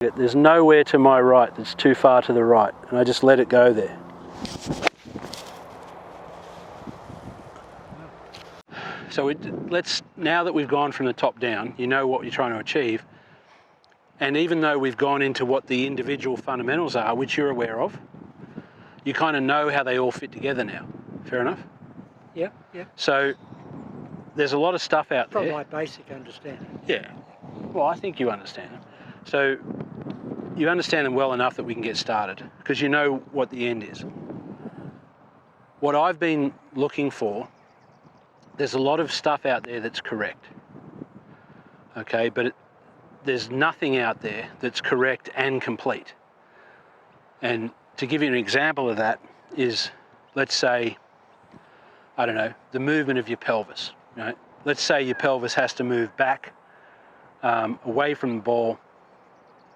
There's nowhere to my right that's too far to the right, and I just let it go there. So now that we've gone from the top down, you know what you're trying to achieve, and even though we've gone into what the individual fundamentals are, which you're aware of, you kind of know how they all fit together now. Fair enough? Yep, yep. So there's a lot of stuff out there. From my basic understanding. Yeah. Well, I think you understand them. So you understand them well enough that we can get started, because you know what the end is. What I've been looking for, there's a lot of stuff out there that's correct. Okay, but there's nothing out there that's correct and complete. And to give you an example of that is, let's say, I don't know, the movement of your pelvis, right? Let's say your pelvis has to move back away from the ball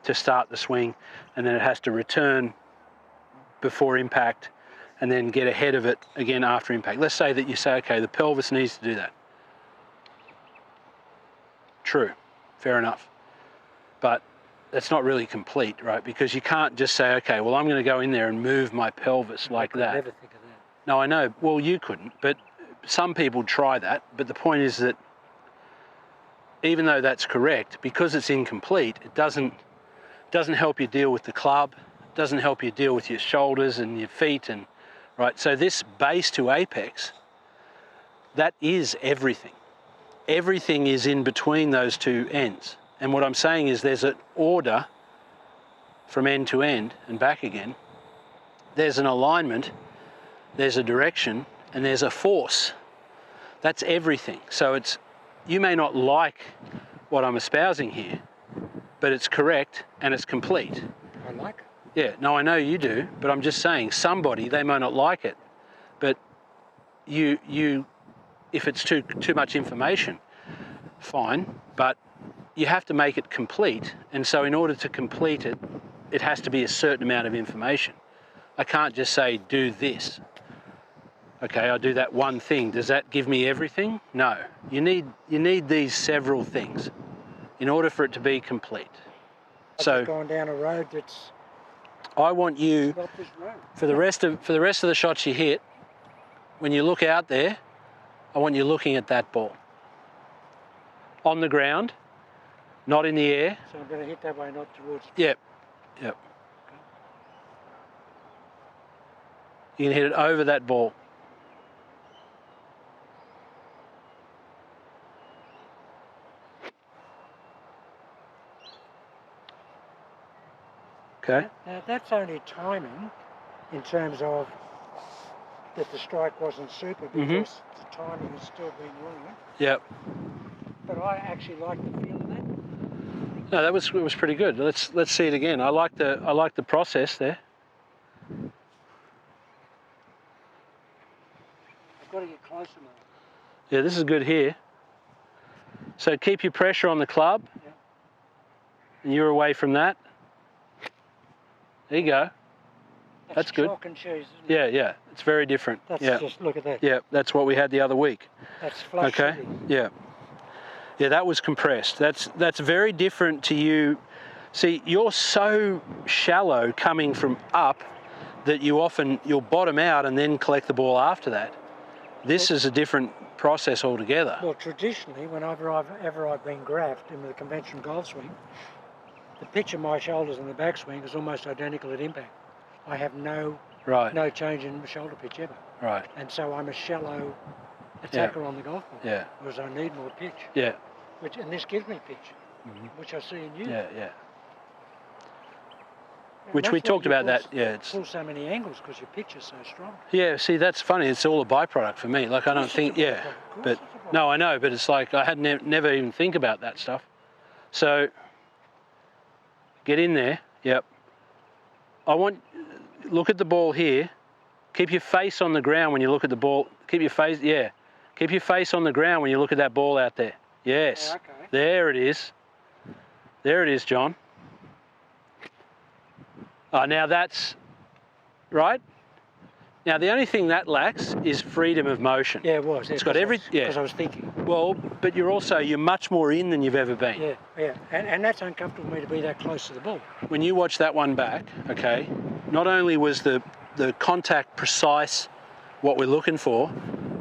to start the swing, and then it has to return before impact and then get ahead of it again after impact. Let's say that you say, okay, the pelvis needs to do that. True, fair enough. But that's not really complete, right? Because you can't just say, okay, well, I'm going to go in there and move my pelvis like that. I never think of that. No, I know. Well, you couldn't, but some people try that. But the point is that even though that's correct, because it's incomplete, it doesn't help you deal with the club, doesn't help you deal with your shoulders and your feet, and right. So this base to apex, that is everything. Everything is in between those two ends. And what I'm saying is there's an order from end to end and back again. There's an alignment, there's a direction, and there's a force. That's everything. So you may not like what I'm espousing here, but it's correct and it's complete. I like it. Yeah, no, I know you do, but I'm just saying somebody, they may not like it, but you if it's too much information, fine, but you have to make it complete. And so in order to complete it, it has to be a certain amount of information. I can't just say, do this. Okay, I'll do that one thing. Does that give me everything? No. You need these several things in order for it to be complete. I've gone down a road that's I want you, not this road. for the rest of the shots you hit, when you look out there, I want you looking at that ball. On the ground, not in the air. So I'm going to hit that way, not towards... Yep, yep. You can hit it over that ball. Okay. Now that's only timing in terms of that the strike wasn't super, because the timing has still been wrong. Yep. But I actually like the feel of that. No, it was pretty good. Let's see it again. I like the process there. I've got to get closer now. Yeah, this is good here. So keep your pressure on the club. Yeah. And you're away from that. There you go. That's good. Chalk and cheese, isn't it? Yeah. It's very different. That's just, look at that. Yeah, that's what we had the other week. That's flush. Okay. City. Yeah. Yeah, that was compressed. That's very different to you. See, you're so shallow coming from up that you'll bottom out and then collect the ball after that. This is a different process altogether. Well, traditionally, whenever I've been graphed in the conventional golf swing, the pitch of my shoulders in the backswing is almost identical at impact. I have no change in the shoulder pitch ever. Right. And so I'm a shallow attacker on the golf ball. Yeah. Because I need more pitch. Yeah. And this gives me pitch, which I see in you. Yeah. Which we talked about that. Yeah. It's pull so many angles because your pitch is so strong. Yeah. See, that's funny. It's all a byproduct for me. Like I don't think. Yeah. But no, I know. But it's like I had never even think about that stuff. So get in there. Yep. Look at the ball here. Keep your face on the ground when you look at the ball. Keep your face on the ground when you look at that ball out there. Yes. Yeah, okay. There it is. There it is, John. Now that's right. Now, the only thing that lacks is freedom of motion. Yeah, it was. Yeah, it's got every... Because I was thinking. Well, but you're much more in than you've ever been. Yeah, yeah. And that's uncomfortable for me to be that close to the ball. When you watch that one back, okay, not only was the contact precise, what we're looking for,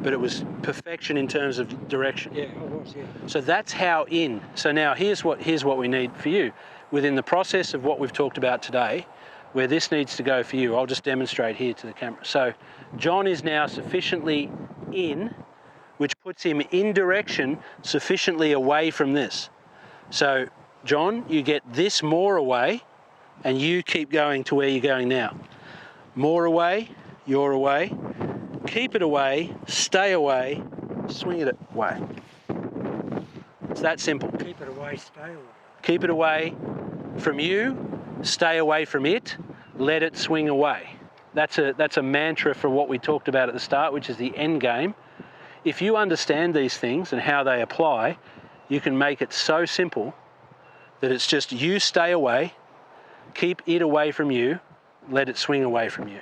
but it was perfection in terms of direction. Yeah, it was, yeah. So that's how in. So now here's what we need for you. Within the process of what we've talked about today, where this needs to go for you, I'll just demonstrate here to the camera. So John is now sufficiently in, which puts him in direction sufficiently away from this. So John, you get this more away, and you keep going to where you're going now. More away, you're away. Keep it away, stay away, swing it away. It's that simple. Keep it away, stay away. Keep it away from you, stay away from it, let it swing away. That's a mantra for what we talked about at the start, which is the end game. If you understand these things and how they apply, you can make it so simple that it's just you stay away, keep it away from you, let it swing away from you.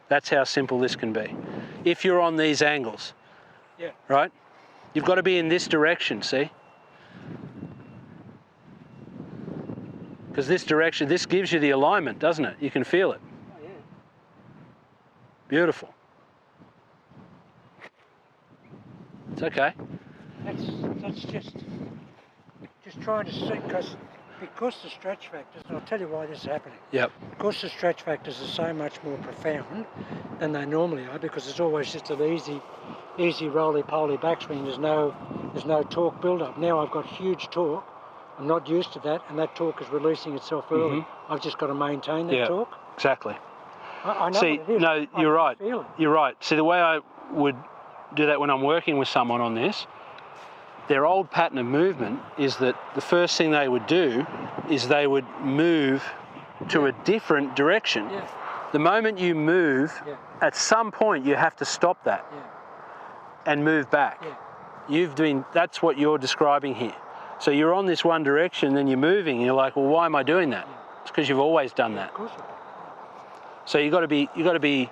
That's how simple this can be. If you're on these angles, yeah, right? You've got to be in this direction, see? Because this direction, this gives you the alignment, doesn't it? You can feel it. Oh, yeah. Beautiful. It's okay. That's just trying to see, because the stretch factors, and I'll tell you why this is happening. Yep. Because the stretch factors are so much more profound than they normally are, because it's always just an easy roly-poly backswing. There's no torque build-up. Now I've got huge torque. I'm not used to that, and that torque is releasing itself early. Mm-hmm. I've just got to maintain that torque. Exactly. I know See, what it is. no, you're right. You're right. See, the way I would do that when I'm working with someone on this, their old pattern of movement is that the first thing they would do is they would move to a different direction. Yeah. The moment you move, at some point you have to stop that and move back. Yeah. That's what you're describing here. So you're on this one direction, then you're moving, and you're like, well, why am I doing that? It's because you've always done that. Of course. So you've got to be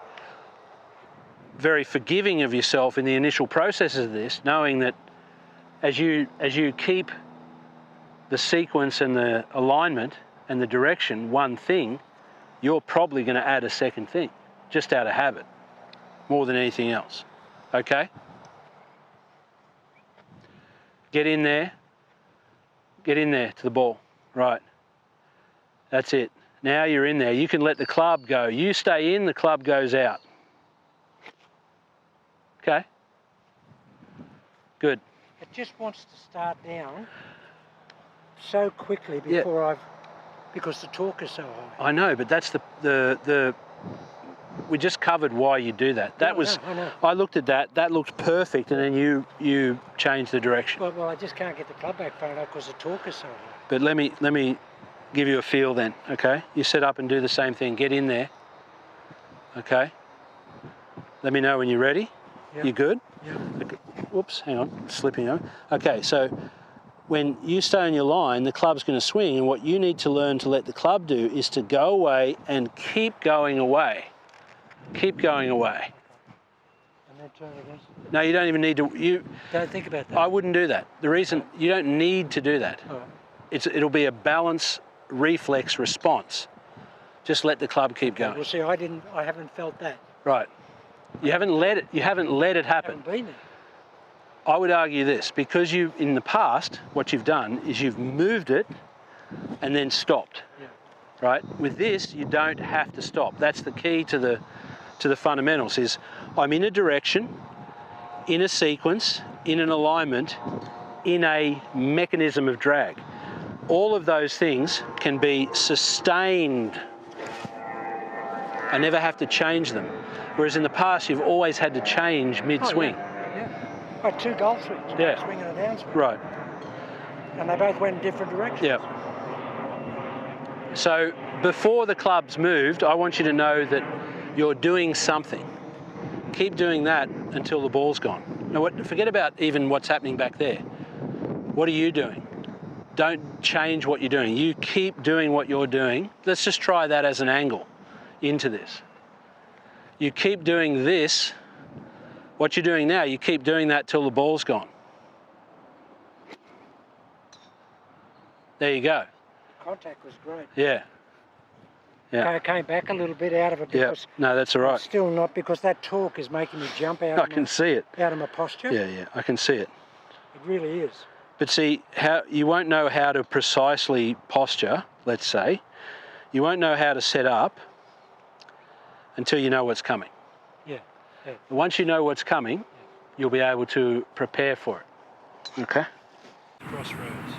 very forgiving of yourself in the initial processes of this, knowing that as you keep the sequence and the alignment and the direction one thing, you're probably going to add a second thing, just out of habit, more than anything else. Okay? Get in there to the ball. Right. That's it. Now you're in there. You can let the club go. You stay in, the club goes out. Okay? Good. It just wants to start down so quickly before because the torque is so high. I know, but that's the we just covered why you do that. That I know. I looked at that. That looked perfect, and then you changed the direction. Well, I just can't get the club back far enough because the torque is so high. But let me give you a feel then. Okay, you set up and do the same thing. Get in there. Okay. Let me know when you're ready. Yep. You good? Yeah. Okay. Whoops, hang on, slipping over. Okay, so when you stay on your line, the club's going to swing, and what you need to learn to let the club do is to go away and keep going away. Keep going away. And then turn against it. No, you don't even need to. Don't think about that. I wouldn't do that. The reason you don't need to do that. All right. It'll be a balance reflex response. Just let the club keep going. Well, see, I haven't felt that. Right. You haven't let it I happen. haven't been there. I would argue this, because in the past, what you've done is you've moved it and then stopped. Yeah. Right? With this, you don't have to stop. That's the key to the fundamentals, is I'm in a direction, in a sequence, in an alignment, in a mechanism of drag. All of those things can be sustained. I never have to change them. Whereas in the past, you've always had to change mid-swing. Oh, yeah. I had two golf swings, a backswing and a downswing. Right. And they both went in different directions. Yeah. So before the club's moved, I want you to know that you're doing something. Keep doing that until the ball's gone. Now, forget about even what's happening back there. What are you doing? Don't change what you're doing. You keep doing what you're doing. Let's just try that as an angle into this. you keep doing this. What you're doing now, you keep doing that till the ball's gone. There you go. Contact was great. Yeah. Yeah. I came back a little bit out of it Yeah. because No, that's all right. still not, because that torque is making me jump out. I can see it. Out of my posture. Yeah, yeah, I can see it. It really is. But see, how you won't know how to precisely posture, let's say. You won't know how to set up until you know what's coming. Yeah. Yeah. Once you know what's coming, you'll be able to prepare for it. Okay? Crossroads.